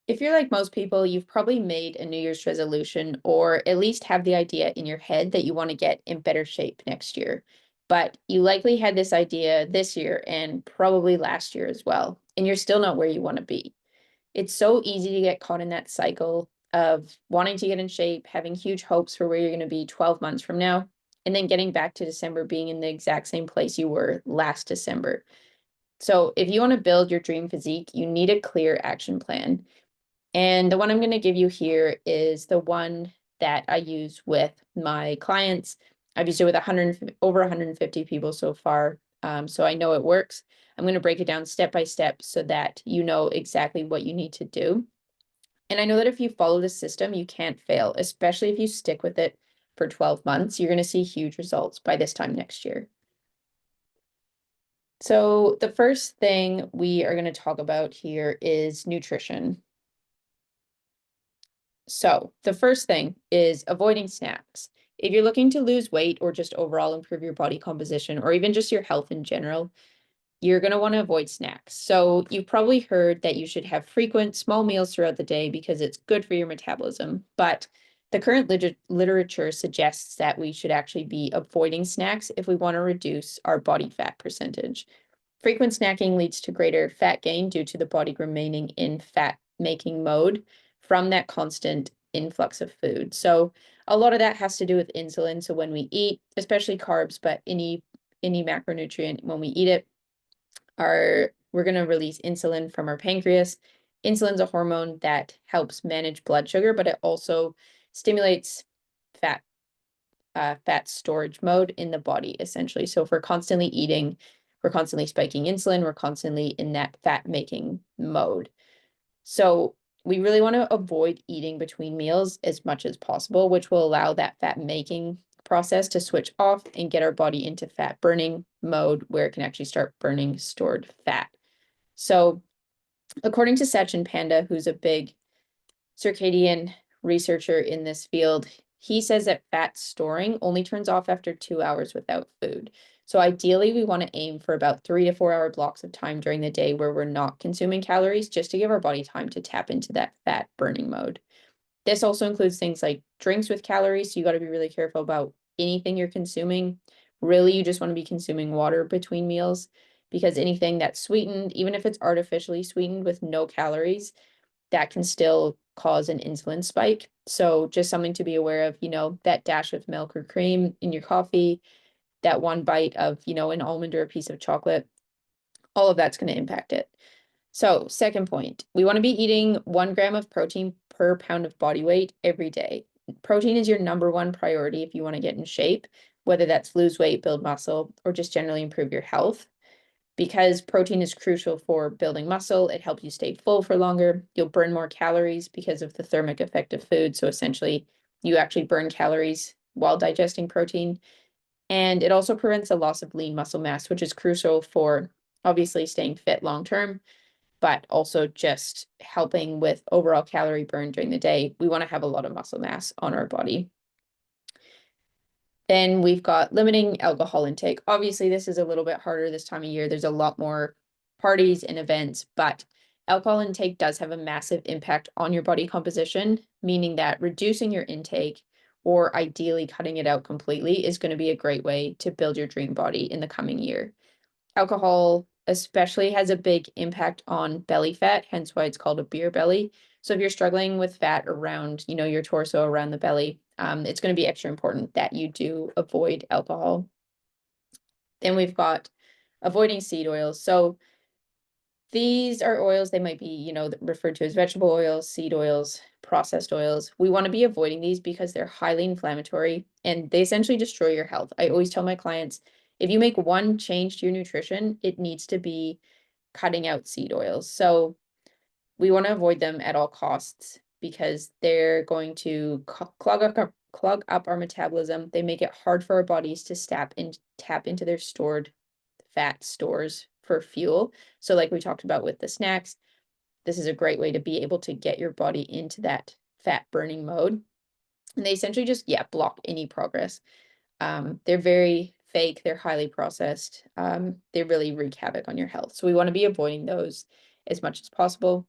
If you're like most people, you've probably made a New Year's resolution or at least have the idea in your head that you want to get in better shape next year. But you likely had this idea this year and probably last year as well, and you're still not where you want to be. It's so easy to get caught in that cycle of wanting to get in shape, having huge hopes for where you're going to be 12 months from now, and then getting back to December being in the exact same place you were last December. So, if you want to build your dream physique, you need a clear action plan. And the one I'm going to give you here is the one that I use with my clients. I've used it with over 150 people so far. So I know it works. I'm going to break it down step by step so that you know exactly what you need to do. And I know that if you follow the system, you can't fail, especially if you stick with it for 12 months. You're going to see huge results by this time next year. So the first thing we are going to talk about here is nutrition. So the first thing is avoiding snacks. If you're looking to lose weight or just overall improve your body composition or even just your health in general, you're going to want to avoid snacks. So you've probably heard that you should have frequent small meals throughout the day because it's good for your metabolism. But the current literature suggests that we should actually be avoiding snacks if we want to reduce our body fat percentage. Frequent snacking leads to greater fat gain due to the body remaining in fat making mode from that constant influx of food. So a lot of that has to do with insulin. So when we eat, especially carbs, but any macronutrient, when we eat it, we're going to release insulin from our pancreas. Insulin's a hormone that helps manage blood sugar, but it also stimulates fat fat storage mode in the body, essentially. So if we're constantly eating, we're constantly spiking insulin, we're constantly in that fat making mode. So we really want to avoid eating between meals as much as possible, which will allow that fat making process to switch off and get our body into fat burning mode where it can actually start burning stored fat. So according to Sachin Panda, who's a big circadian researcher in this field, he says that fat storing only turns off after 2 hours without food. So ideally, we want to aim for about 3 to 4 hour blocks of time during the day where we're not consuming calories, just to give our body time to tap into that fat burning mode. This also includes things like drinks with calories. So you got to be really careful about anything you're consuming. Really, you just want to be consuming water between meals because anything that's sweetened, even if it's artificially sweetened with no calories, that can still cause an insulin spike. So just something to be aware of, that dash of milk or cream in your coffee, that one bite of, an almond or a piece of chocolate, all of that's going to impact it. So second point, we want to be eating 1 gram of protein per pound of body weight every day. Protein is your number one priority if you want to get in shape, whether that's lose weight, build muscle, or just generally improve your health. Because protein is crucial for building muscle, it helps you stay full for longer. You'll burn more calories because of the thermic effect of food. So essentially, you actually burn calories while digesting protein. And it also prevents the loss of lean muscle mass, which is crucial for obviously staying fit long term, but also just helping with overall calorie burn during the day. We want to have a lot of muscle mass on our body. Then we've got limiting alcohol intake. Obviously, this is a little bit harder this time of year. There's a lot more parties and events, but alcohol intake does have a massive impact on your body composition, meaning that reducing your intake or ideally cutting it out completely is going to be a great way to build your dream body in the coming year. Alcohol especially has a big impact on belly fat, hence why it's called a beer belly. So if you're struggling with fat around, your torso, around the belly, it's going to be extra important that you do avoid alcohol. Then we've got avoiding seed oils. So these are oils, they might be, referred to as vegetable oils, seed oils, processed oils. We want to be avoiding these because they're highly inflammatory and they essentially destroy your health. I always tell my clients, if you make one change to your nutrition, it needs to be cutting out seed oils. So we want to avoid them at all costs because they're going to clog up our metabolism. They make it hard for our bodies to tap into their stored fat stores for fuel. So like we talked about with the snacks, this is a great way to be able to get your body into that fat burning mode. And they essentially just, block any progress. They're very fake, they're highly processed. They really wreak havoc on your health. So we want to be avoiding those as much as possible.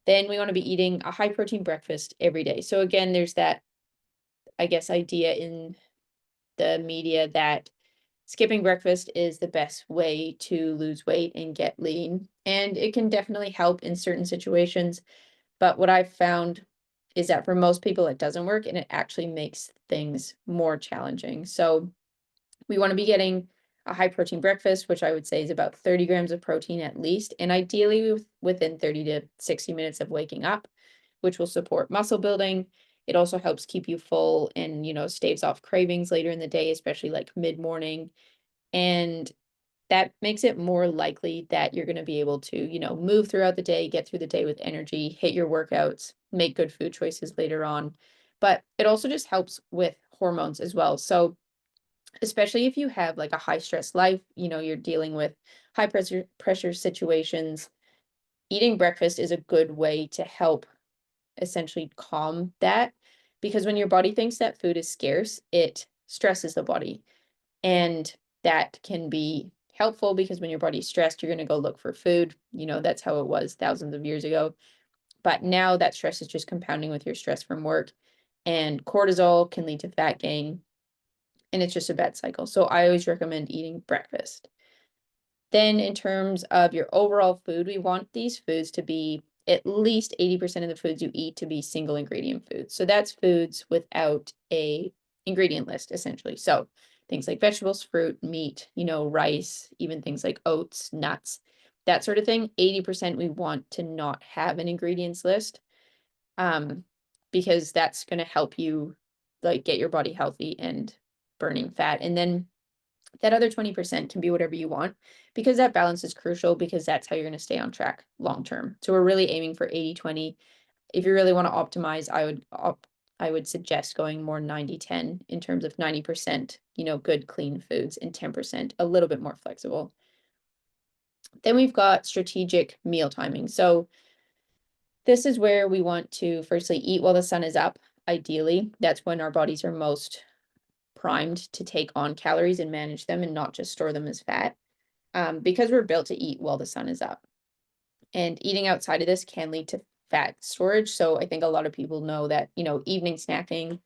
Then we want to be eating a high protein breakfast every day. So again, there's that, I guess, idea in the media that skipping breakfast is the best way to lose weight and get lean. And it can definitely help in certain situations. But what I've found is that for most people, it doesn't work and it actually makes things more challenging. So we want to be getting a high protein breakfast, which I would say is about 30 grams of protein at least, and ideally within 30 to 60 minutes of waking up, which will support muscle building. It also helps keep you full and, staves off cravings later in the day, especially like mid-morning. And that makes it more likely that you're going to be able to, move throughout the day, get through the day with energy, hit your workouts, make good food choices later on. But it also just helps with hormones as well. So especially if you have like a high stress life, you're dealing with high pressure situations, eating breakfast is a good way to help essentially calm that, because when your body thinks that food is scarce, it stresses the body. And that can be helpful because when your body's stressed, you're going to go look for food. That's how it was thousands of years ago. But now that stress is just compounding with your stress from work, and cortisol can lead to fat gain, and it's just a bad cycle. So I always recommend eating breakfast. Then in terms of your overall food, we want these foods to be at least 80% of the foods you eat to be single ingredient foods. So that's foods without a ingredient list, essentially. So things like vegetables, fruit, meat, rice, even things like oats, nuts, that sort of thing. 80% we want to not have an ingredients list, because that's going to help you like get your body healthy and burning fat. And then that other 20% can be whatever you want, because that balance is crucial, because that's how you're going to stay on track long term. So we're really aiming for 80-20. If you really want to optimize, I would suggest going more 90-10 in terms of 90%, good clean foods, and 10% a little bit more flexible. Then we've got strategic meal timing. So this is where we want to firstly eat while the sun is up. Ideally, that's when our bodies are most primed to take on calories and manage them and not just store them as fat, because we're built to eat while the sun is up. And eating outside of this can lead to fat storage. So I think a lot of people know that, evening snacking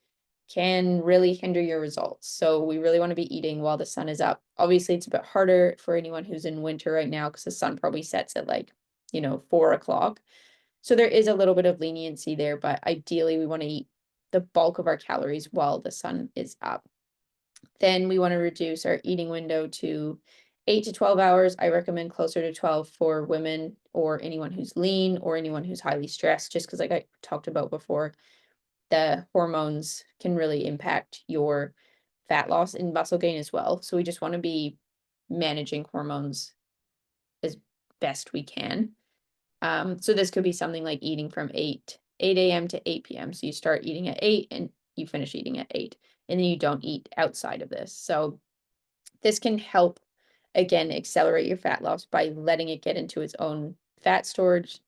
can really hinder your results. So we really want to be eating while the sun is up. Obviously, it's a bit harder for anyone who's in winter right now because the sun probably sets at like, 4 o'clock. So there is a little bit of leniency there, but ideally we want to eat the bulk of our calories while the sun is up. Then we want to reduce our eating window to 8 to 12 hours. I recommend closer to 12 for women or anyone who's lean or anyone who's highly stressed, just because, like I talked about before, the hormones can really impact your fat loss and muscle gain as well. So we just want to be managing hormones as best we can. So this could be something like eating from 8 a.m. to 8 p.m. So you start eating at 8 and you finish eating at 8, and then you don't eat outside of this. So this can help, again, accelerate your fat loss by letting it get into its own fat storage,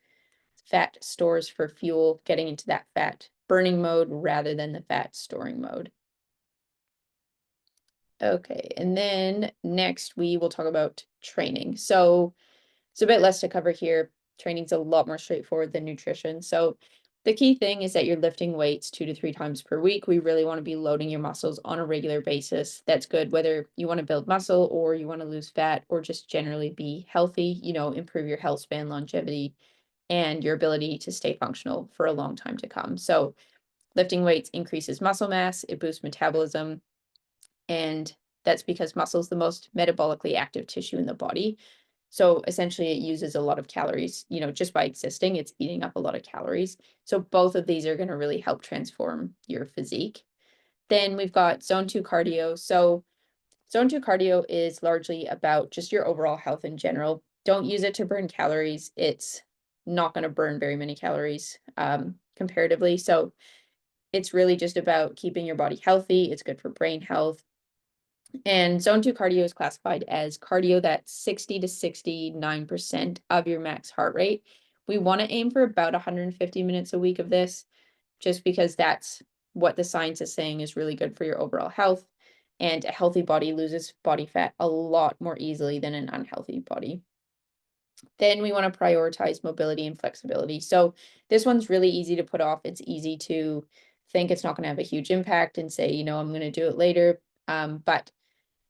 fat stores for fuel, getting into that fat burning mode rather than the fat storing mode. Okay, and then next we will talk about training. So it's a bit less to cover here. Training's a lot more straightforward than nutrition. So the key thing is that you're lifting weights 2 to 3 times per week. We really want to be loading your muscles on a regular basis. That's good whether you want to build muscle or you want to lose fat or just generally be healthy, improve your health span, longevity, and your ability to stay functional for a long time to come. So lifting weights increases muscle mass, it boosts metabolism, and that's because muscle is the most metabolically active tissue in the body. So essentially it uses a lot of calories, just by existing, it's eating up a lot of calories. So both of these are going to really help transform your physique. Then we've got zone 2 cardio. So zone 2 cardio is largely about just your overall health in general. Don't use it to burn calories. It's not going to burn very many calories, comparatively. So it's really just about keeping your body healthy. It's good for brain health. And zone 2 cardio is classified as cardio that's 60 to 69% of your max heart rate. We want to aim for about 150 minutes a week of this, just because that's what the science is saying is really good for your overall health. And a healthy body loses body fat a lot more easily than an unhealthy body. Then we want to prioritize mobility and flexibility. So this one's really easy to put off. It's easy to think it's not going to have a huge impact and say, I'm going to do it later. But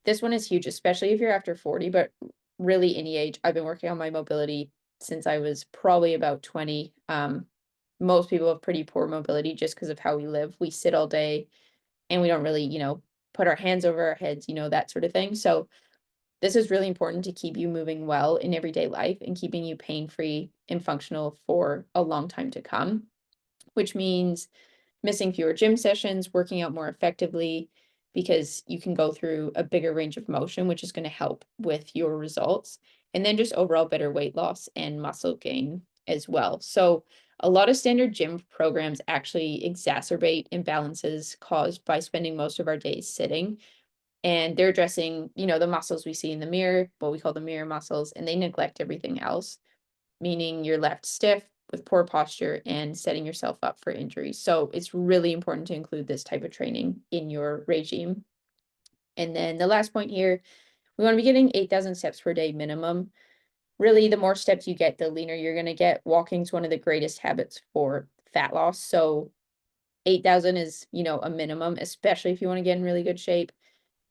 this one is huge, especially if you're after 40, but really any age. I've been working on my mobility since I was probably about 20. Most people have pretty poor mobility just because of how we live. We sit all day and we don't really, put our hands over our heads, that sort of thing. So this is really important to keep you moving well in everyday life and keeping you pain-free and functional for a long time to come, which means missing fewer gym sessions, working out more effectively, because you can go through a bigger range of motion, which is going to help with your results. And then just overall better weight loss and muscle gain as well. So a lot of standard gym programs actually exacerbate imbalances caused by spending most of our days sitting. And they're addressing, the muscles we see in the mirror, what we call the mirror muscles, and they neglect everything else, meaning you're left stiff with poor posture and setting yourself up for injuries. So it's really important to include this type of training in your regime. And then the last point here, we want to be getting 8,000 steps per day minimum. Really, the more steps you get, the leaner you're going to get. Walking is one of the greatest habits for fat loss. So 8,000 is, a minimum, especially if you want to get in really good shape.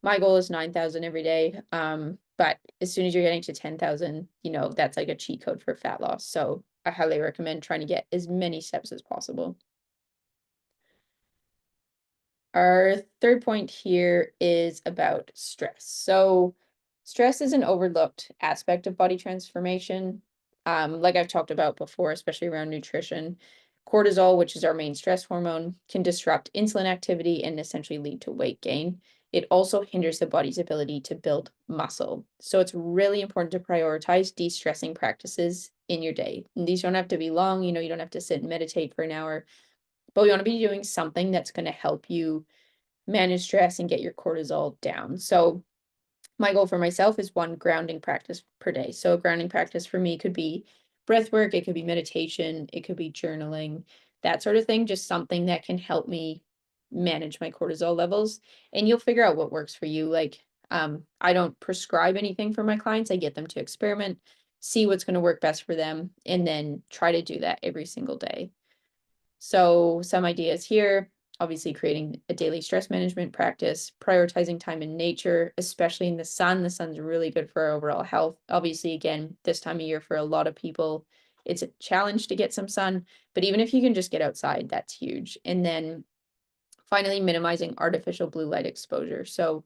My goal is 9,000 every day. But as soon as you're getting to 10,000, that's like a cheat code for fat loss. So I highly recommend trying to get as many steps as possible. Our third point here is about stress. So stress is an overlooked aspect of body transformation. Like I've talked about before, especially around nutrition. Cortisol, which is our main stress hormone, can disrupt insulin activity and essentially lead to weight gain. It also hinders the body's ability to build muscle. So it's really important to prioritize de-stressing practices in your day. And these don't have to be long, you don't have to sit and meditate for an hour, but we want to be doing something that's going to help you manage stress and get your cortisol down. So my goal for myself is one grounding practice per day. So a grounding practice for me could be breath work, it could be meditation, it could be journaling, that sort of thing, just something that can help me manage my cortisol levels. And you'll figure out what works for you. Like, I don't prescribe anything for my clients. I get them to experiment, see what's going to work best for them, and then try to do that every single day. So some ideas here, obviously creating a daily stress management practice, prioritizing time in nature, especially in the sun. The sun's really good for our overall health. Obviously, again, this time of year for a lot of people, it's a challenge to get some sun, but even if you can just get outside, that's huge. And then finally, minimizing artificial blue light exposure. So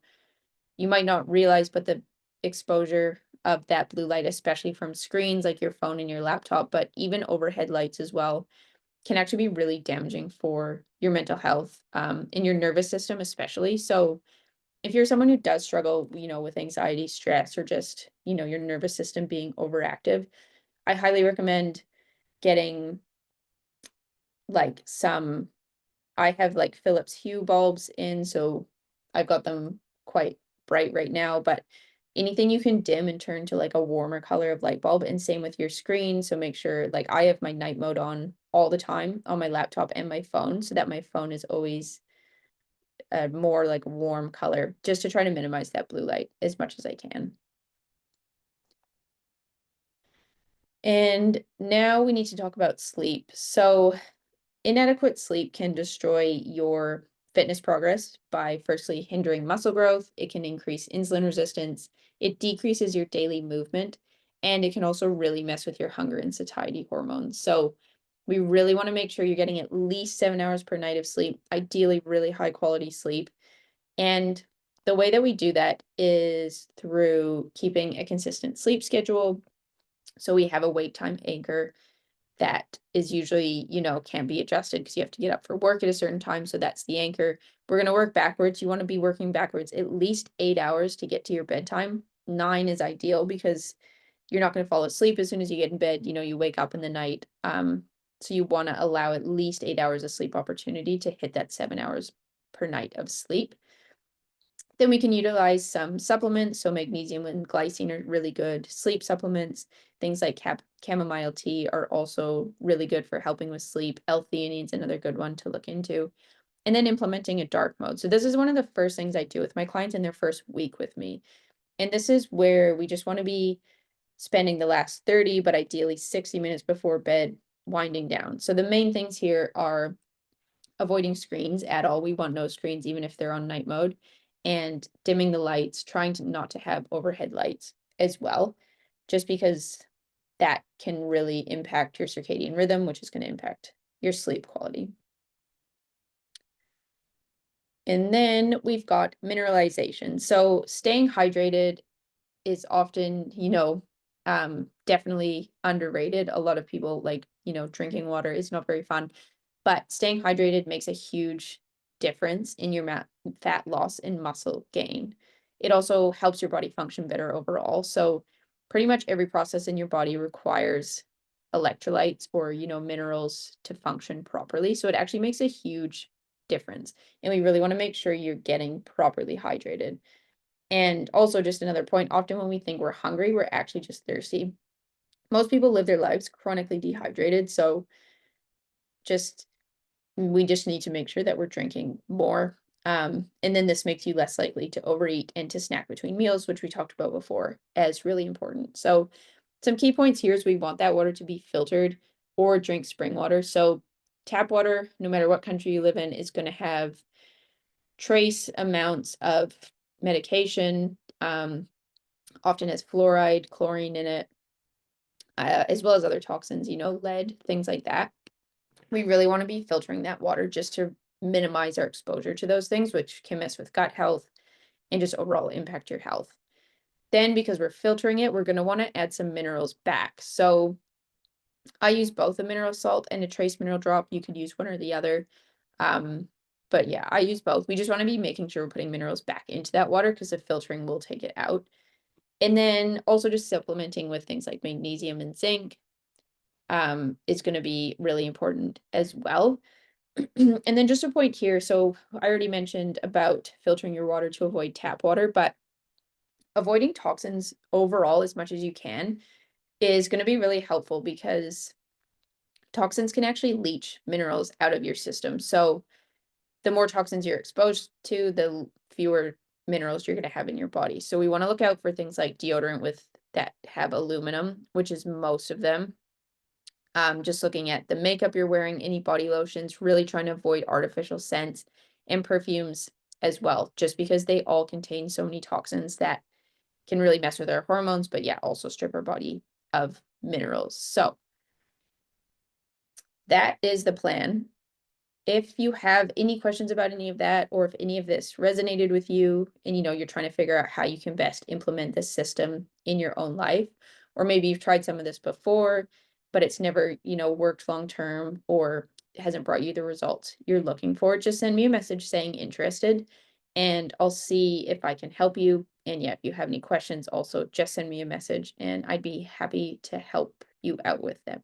you might not realize, but the exposure of that blue light, especially from screens like your phone and your laptop, but even overhead lights as well, can actually be really damaging for your mental health, and your nervous system especially. So if you're someone who does struggle, with anxiety, stress, or just, your nervous system being overactive, I highly recommend getting like some, I have like Philips Hue bulbs in, so I've got them quite bright right now, but anything you can dim and turn to like a warmer color of light bulb, and same with your screen. So make sure, like, I have my night mode on all the time on my laptop and my phone so that my phone is always a more like warm color, just to try to minimize that blue light as much as I can. And now we need to talk about sleep. So inadequate sleep can destroy your fitness progress by firstly hindering muscle growth. It can increase insulin resistance. It decreases your daily movement, and it can also really mess with your hunger and satiety hormones. So we really want to make sure you're getting at least 7 hours per night of sleep, ideally really high quality sleep. And the way that we do that is through keeping a consistent sleep schedule. So we have a wake time anchor that is usually, can be adjusted because you have to get up for work at a certain time. So that's the anchor. We're going to work backwards. You want to be working backwards at least 8 hours to get to your bedtime. 9 is ideal because you're not going to fall asleep as soon as you get in bed. You wake up in the night. So you want to allow at least 8 hours of sleep opportunity to hit that 7 hours per night of sleep. Then we can utilize some supplements. So magnesium and glycine are really good. Sleep supplements, things like chamomile tea are also really good for helping with sleep. L-theanine's another good one to look into. And then implementing a dark mode. So this is one of the first things I do with my clients in their first week with me. And this is where we just want to be spending the last 30, but ideally 60 minutes before bed winding down. So the main things here are avoiding screens at all. We want no screens, even if they're on night mode, and dimming the lights, trying to not to have overhead lights as well, just because that can really impact your circadian rhythm, which is going to impact your sleep quality. And then we've got mineralization. So staying hydrated is often, definitely underrated. A lot of people like, drinking water is not very fun, but staying hydrated makes a huge difference in your fat loss and muscle gain. It also helps your body function better overall. So pretty much every process in your body requires electrolytes or, minerals to function properly. So it actually makes a huge difference. And we really want to make sure you're getting properly hydrated. And also, just another point, often when we think we're hungry, we're actually just thirsty. Most people live their lives chronically dehydrated, so just we just need to make sure that we're drinking more. And then this makes you less likely to overeat and to snack between meals, which we talked about before, as really important. So some key points here is we want that water to be filtered or drink spring water. So tap water, no matter what country you live in, is going to have trace amounts of medication, often has fluoride, chlorine in it, as well as other toxins, lead, things like that. We really want to be filtering that water just to minimize our exposure to those things, which can mess with gut health and just overall impact your health. Then, because we're filtering it, we're going to want to add some minerals back. So I use both a mineral salt and a trace mineral drop. You could use one or the other. But yeah, I use both. We just want to be making sure we're putting minerals back into that water because the filtering will take it out. And then also just supplementing with things like magnesium and zinc is going to be really important as well. And then just a point here. So I already mentioned about filtering your water to avoid tap water, but avoiding toxins overall as much as you can is going to be really helpful because toxins can actually leach minerals out of your system. So the more toxins you're exposed to, the fewer minerals you're going to have in your body. So we want to look out for things like deodorant with that have aluminum, which is most of them. Just looking at the makeup you're wearing, any body lotions, really trying to avoid artificial scents and perfumes as well, just because they all contain so many toxins that can really mess with our hormones, but yeah, also strip our body of minerals. So that is the plan. If you have any questions about any of that, or if any of this resonated with you and you're trying to figure out how you can best implement this system in your own life, or maybe you've tried some of this before, but it's never, worked long term or hasn't brought you the results you're looking for, just send me a message saying interested and I'll see if I can help you. And yeah, if you have any questions, also just send me a message and I'd be happy to help you out with them.